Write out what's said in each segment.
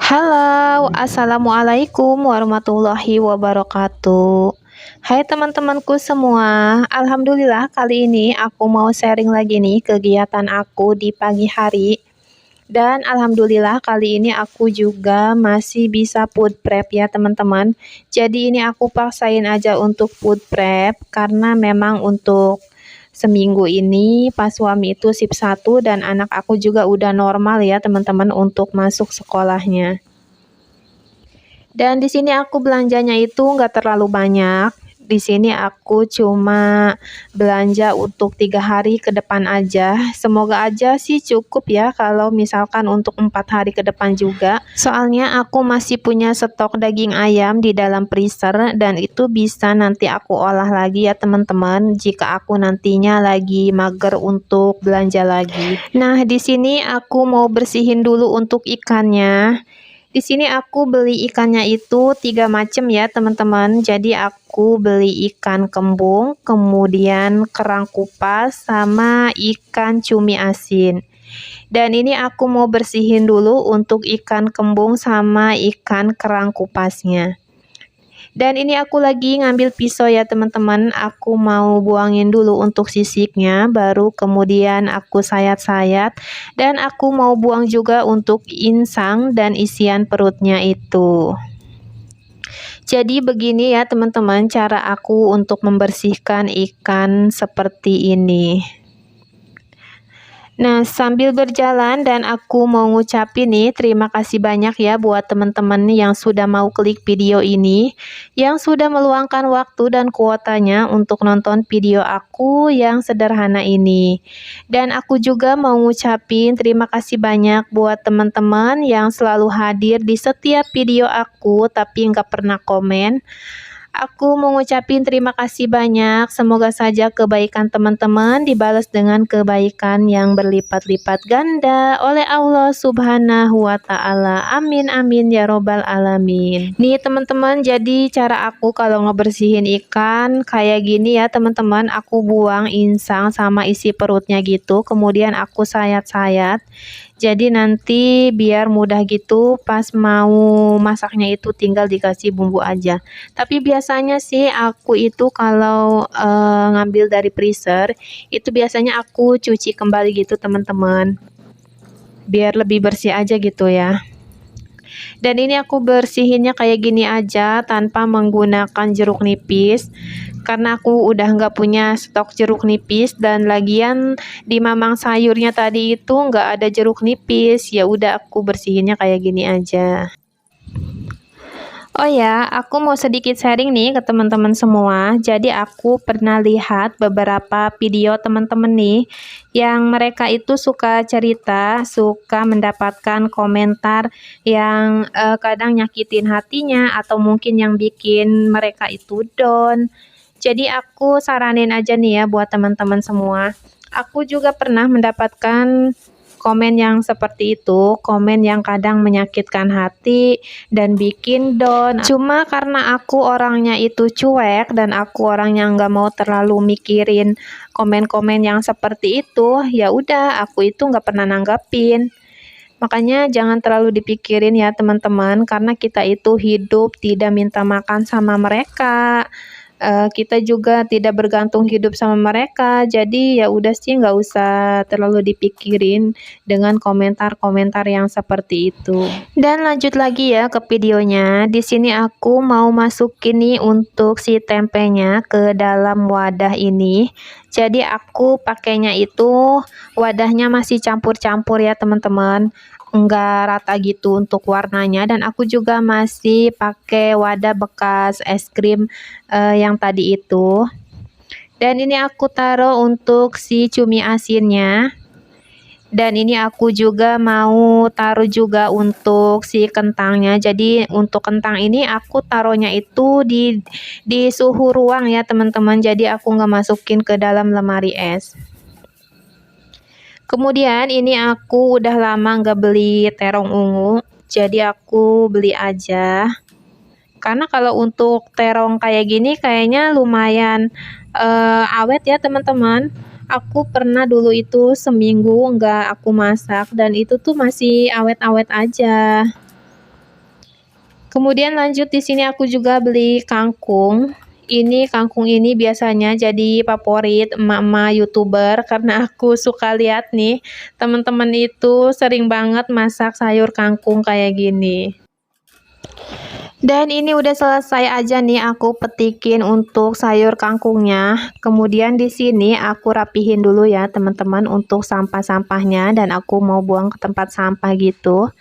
Halo, assalamualaikum warahmatullahi wabarakatuh. Hai teman-temanku semua, alhamdulillah kali ini aku mau sharing lagi nih kegiatan aku di pagi hari. Dan alhamdulillah kali ini aku juga masih bisa food prep ya teman-teman. Jadi ini aku paksain aja untuk food prep karena memang untuk seminggu ini pas suami itu sip 1 dan anak aku juga udah normal ya teman-teman untuk masuk sekolahnya. Dan di sini aku belanjanya itu nggak terlalu banyak. Di sini aku cuma belanja untuk 3 hari ke depan aja. Semoga aja sih cukup ya kalau misalkan untuk 4 hari ke depan juga. Soalnya aku masih punya stok daging ayam di dalam freezer dan itu bisa nanti aku olah lagi ya teman-teman jika aku nantinya lagi mager untuk belanja lagi. Nah, di sini aku mau bersihin dulu untuk ikannya. Di sini aku beli ikannya itu 3 macam ya teman-teman. Jadi aku beli ikan kembung, kemudian kerang kupas, sama ikan cumi asin. Dan ini aku mau bersihin dulu untuk ikan kembung sama ikan kerang kupasnya. Dan ini aku lagi ngambil pisau ya teman-teman. Aku mau buangin dulu untuk sisiknya, baru kemudian aku sayat-sayat. Dan aku mau buang juga untuk insang dan isian perutnya itu. Jadi begini ya teman-teman cara aku untuk membersihkan ikan seperti ini. Nah, sambil berjalan dan aku mau ngucapin nih terima kasih banyak ya buat teman-teman yang sudah mau klik video ini, yang sudah meluangkan waktu dan kuotanya untuk nonton video aku yang sederhana ini. Dan aku juga mau ngucapin terima kasih banyak buat teman-teman yang selalu hadir di setiap video aku tapi nggak pernah komen. Aku mau ngucapin terima kasih banyak. Semoga saja kebaikan teman-teman dibalas dengan kebaikan yang berlipat-lipat ganda oleh Allah Subhanahu wa Ta'ala. Amin, amin ya Robbal 'Alamin. Nih teman-teman, jadi cara aku kalau ngebersihin ikan kayak gini ya teman-teman. Aku buang insang sama isi perutnya gitu, kemudian aku sayat-sayat. Jadi nanti biar mudah gitu pas mau masaknya itu tinggal dikasih bumbu aja. Tapi biasanya sih aku itu kalau ngambil dari freezer itu biasanya aku cuci kembali gitu teman-teman. Biar lebih bersih aja gitu ya. Dan ini aku bersihinnya kayak gini aja tanpa menggunakan jeruk nipis. Karena aku udah nggak punya stok jeruk nipis dan lagian di mamang sayurnya tadi itu nggak ada jeruk nipis. Ya udah aku bersihinnya kayak gini aja. Oh ya, aku mau sedikit sharing nih ke teman-teman semua. Jadi aku pernah lihat beberapa video teman-teman nih yang mereka itu suka cerita, suka mendapatkan komentar yang kadang nyakitin hatinya atau mungkin yang bikin mereka itu down. Jadi aku saranin aja nih ya buat teman-teman semua. Aku juga pernah mendapatkan komen yang seperti itu, komen yang kadang menyakitkan hati dan bikin down. Cuma karena aku orangnya itu cuek dan aku orangnya nggak mau terlalu mikirin komen-komen yang seperti itu, ya udah aku itu nggak pernah nanggapin. Makanya jangan terlalu dipikirin ya teman-teman, karena kita itu hidup tidak minta makan sama mereka. Kita juga tidak bergantung hidup sama mereka, jadi ya udah sih nggak usah terlalu dipikirin dengan komentar-komentar yang seperti itu. Dan lanjut lagi ya ke videonya. Di sini aku mau masukin nih untuk si tempenya ke dalam wadah ini. Jadi aku pakainya itu wadahnya masih campur-campur ya teman-teman, enggak rata gitu untuk warnanya. Dan aku juga masih pakai wadah bekas es krim yang tadi itu. Dan ini aku taruh untuk si cumi asinnya. Dan ini aku juga mau taruh juga untuk si kentangnya. Jadi untuk kentang ini aku taruhnya itu di suhu ruang ya teman-teman. Jadi aku nggak masukin ke dalam lemari es. Kemudian ini aku udah lama nggak beli terong ungu, jadi aku beli aja. Karena kalau untuk terong kayak gini kayaknya lumayan awet ya teman-teman. Aku pernah dulu itu seminggu nggak aku masak dan itu tuh masih awet-awet aja. Kemudian lanjut di sini aku juga beli kangkung. Ini kangkung ini biasanya jadi favorit emak-emak YouTuber karena aku suka lihat nih teman-teman itu sering banget masak sayur kangkung kayak gini. Dan ini udah selesai aja nih aku petikin untuk sayur kangkungnya. Kemudian di sini aku rapihin dulu ya teman-teman untuk sampah-sampahnya dan aku mau buang ke tempat sampah gitu.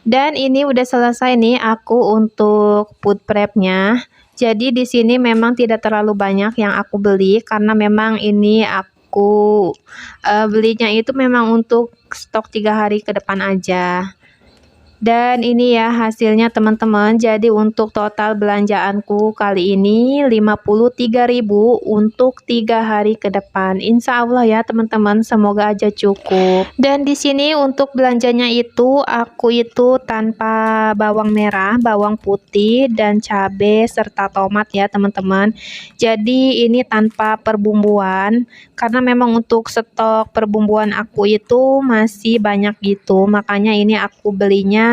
Dan ini udah selesai nih aku untuk food prepnya. Jadi di sini memang tidak terlalu banyak yang aku beli karena memang ini aku belinya itu memang untuk stok 3 hari ke depan aja. Dan ini ya hasilnya teman-teman. Jadi untuk total belanjaanku kali ini 53.000 untuk 3 hari ke depan. Insya Allah ya teman-teman, semoga aja cukup. Dan di sini untuk belanjanya itu aku itu tanpa bawang merah, bawang putih dan cabai serta tomat ya teman-teman. Jadi ini tanpa perbumbuan karena memang untuk stok perbumbuan aku itu masih banyak gitu. Makanya ini aku belinya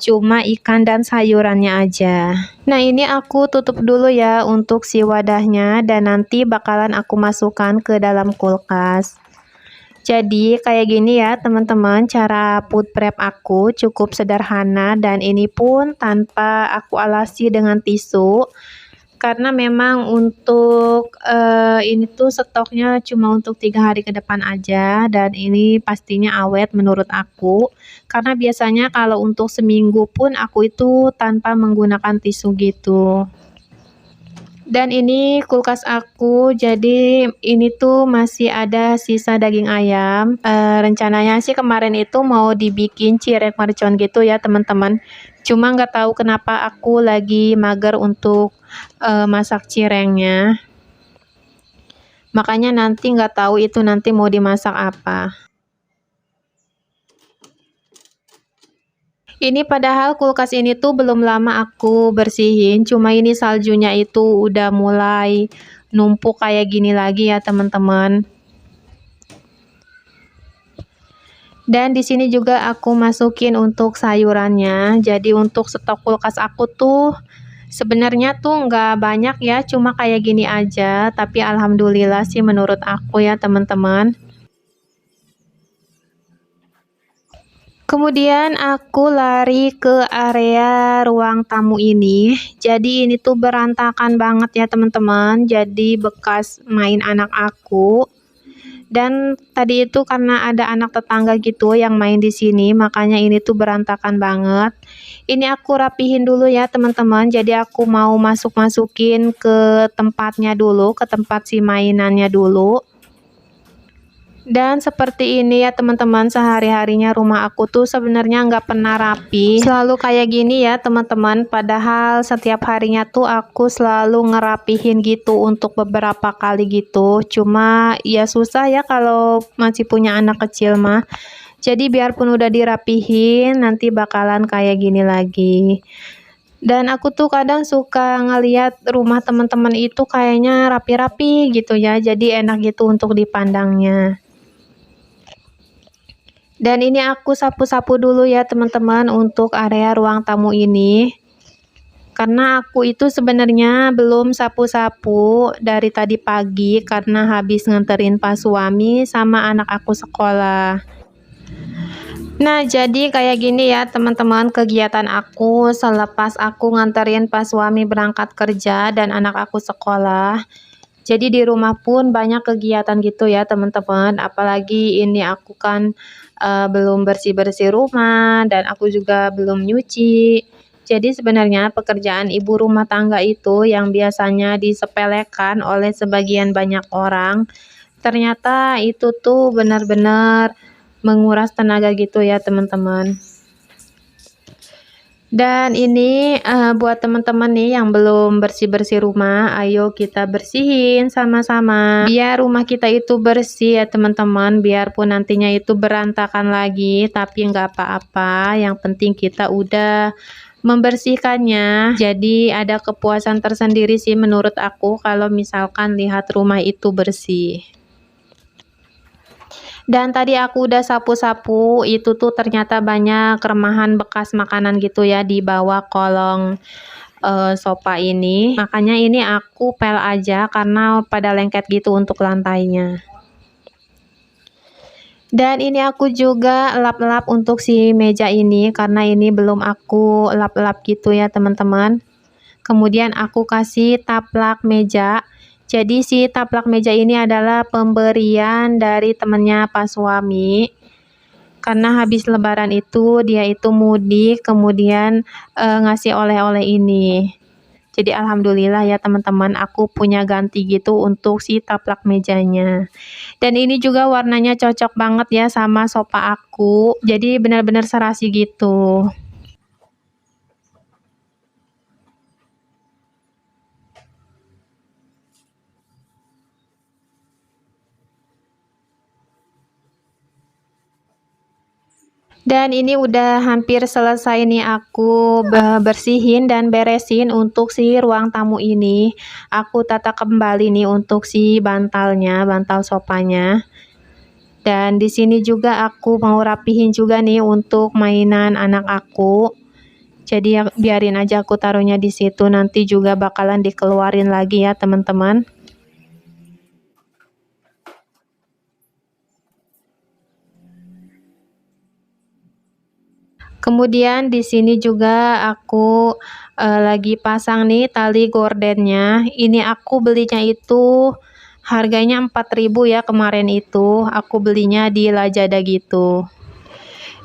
cuma ikan dan sayurannya aja. Nah ini aku tutup dulu ya untuk si wadahnya dan nanti bakalan aku masukkan ke dalam kulkas. Jadi kayak gini ya teman-teman, cara food prep aku cukup sederhana dan ini pun tanpa aku alasi dengan tisu. Karena memang untuk ini tuh stoknya cuma untuk 3 hari ke depan aja dan ini pastinya awet menurut aku. Karena biasanya kalau untuk seminggu pun aku itu tanpa menggunakan tisu gitu. Dan ini kulkas aku, jadi ini tuh masih ada sisa daging ayam. Rencananya sih kemarin itu mau dibikin cireng mercon gitu ya teman-teman. Cuma nggak tahu kenapa aku lagi mager untuk masak cirengnya. Makanya nanti nggak tahu itu nanti mau dimasak apa. Ini padahal kulkas ini tuh belum lama aku bersihin, cuma ini saljunya itu udah mulai numpuk kayak gini lagi ya teman-teman. Dan di sini juga aku masukin untuk sayurannya. Jadi untuk stok kulkas aku tuh sebenarnya tuh nggak banyak ya, cuma kayak gini aja. Tapi alhamdulillah sih menurut aku ya teman-teman. Kemudian aku lari ke area ruang tamu ini. Jadi ini tuh berantakan banget ya teman-teman. Jadi bekas main anak aku. Dan tadi itu karena ada anak tetangga gitu yang main di sini, makanya ini tuh berantakan banget. Ini aku rapihin dulu ya teman-teman. Jadi aku mau masukin ke tempatnya dulu, ke tempat si mainannya dulu. Dan seperti ini ya teman-teman, sehari-harinya rumah aku tuh sebenarnya nggak pernah rapi. Selalu kayak gini ya teman-teman, padahal setiap harinya tuh aku selalu ngerapihin gitu untuk beberapa kali gitu. Cuma ya susah ya kalau masih punya anak kecil mah. Jadi biarpun udah dirapihin, nanti bakalan kayak gini lagi. Dan aku tuh kadang suka ngeliat rumah teman-teman itu kayaknya rapi-rapi gitu ya, jadi enak gitu untuk dipandangnya. Dan ini aku sapu-sapu dulu ya teman-teman untuk area ruang tamu ini. Karena aku itu sebenarnya belum sapu-sapu dari tadi pagi karena habis nganterin pas suami sama anak aku sekolah. Nah jadi kayak gini ya teman-teman kegiatan aku selepas aku nganterin pas suami berangkat kerja dan anak aku sekolah. Jadi di rumah pun banyak kegiatan gitu ya teman-teman, apalagi ini aku kan belum bersih-bersih rumah dan aku juga belum nyuci. Jadi sebenarnya pekerjaan ibu rumah tangga itu yang biasanya disepelekan oleh sebagian banyak orang, ternyata itu tuh benar-benar menguras tenaga gitu ya teman-teman. Dan ini buat teman-teman nih yang belum bersih-bersih rumah, ayo kita bersihin sama-sama. Biar rumah kita itu bersih ya teman-teman, biarpun nantinya itu berantakan lagi, tapi nggak apa-apa. Yang penting kita udah membersihkannya. Jadi ada kepuasan tersendiri sih menurut aku kalau misalkan lihat rumah itu bersih. Dan tadi aku udah sapu-sapu, itu tuh ternyata banyak remahan bekas makanan gitu ya di bawah kolong sofa ini. Makanya ini aku pel aja karena pada lengket gitu untuk lantainya. Dan ini aku juga lap-lap untuk si meja ini karena ini belum aku lap-lap gitu ya teman-teman. Kemudian aku kasih taplak meja. Jadi si taplak meja ini adalah pemberian dari temennya pas suami. Karena habis lebaran itu dia itu mudik, kemudian ngasih oleh-oleh ini. Jadi alhamdulillah ya teman-teman, aku punya ganti gitu untuk si taplak mejanya. Dan ini juga warnanya cocok banget ya sama sofa aku. Jadi benar-benar serasi gitu. Dan ini udah hampir selesai nih aku bersihin dan beresin untuk si ruang tamu ini. Aku tata kembali nih untuk si bantalnya, bantal sofanya. Dan di sini juga aku mau rapihin juga nih untuk mainan anak aku. Jadi ya biarin aja aku taruhnya di situ, nanti juga bakalan dikeluarin lagi ya teman-teman. Kemudian di sini juga aku lagi pasang nih tali gordennya. Ini aku belinya itu harganya 4.000 ya kemarin itu. Aku belinya di Lazada gitu.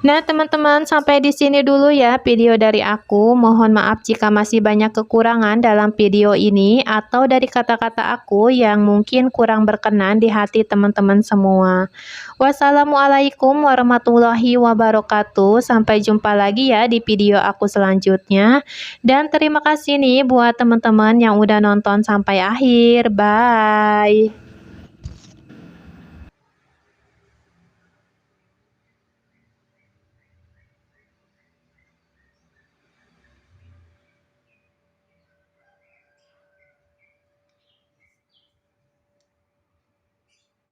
Nah, teman-teman, sampai di sini dulu ya video dari aku. Mohon maaf jika masih banyak kekurangan dalam video ini atau dari kata-kata aku yang mungkin kurang berkenan di hati teman-teman semua. Wassalamualaikum warahmatullahi wabarakatuh. Sampai jumpa lagi ya di video aku selanjutnya. Dan terima kasih nih buat teman-teman yang udah nonton sampai akhir. Bye.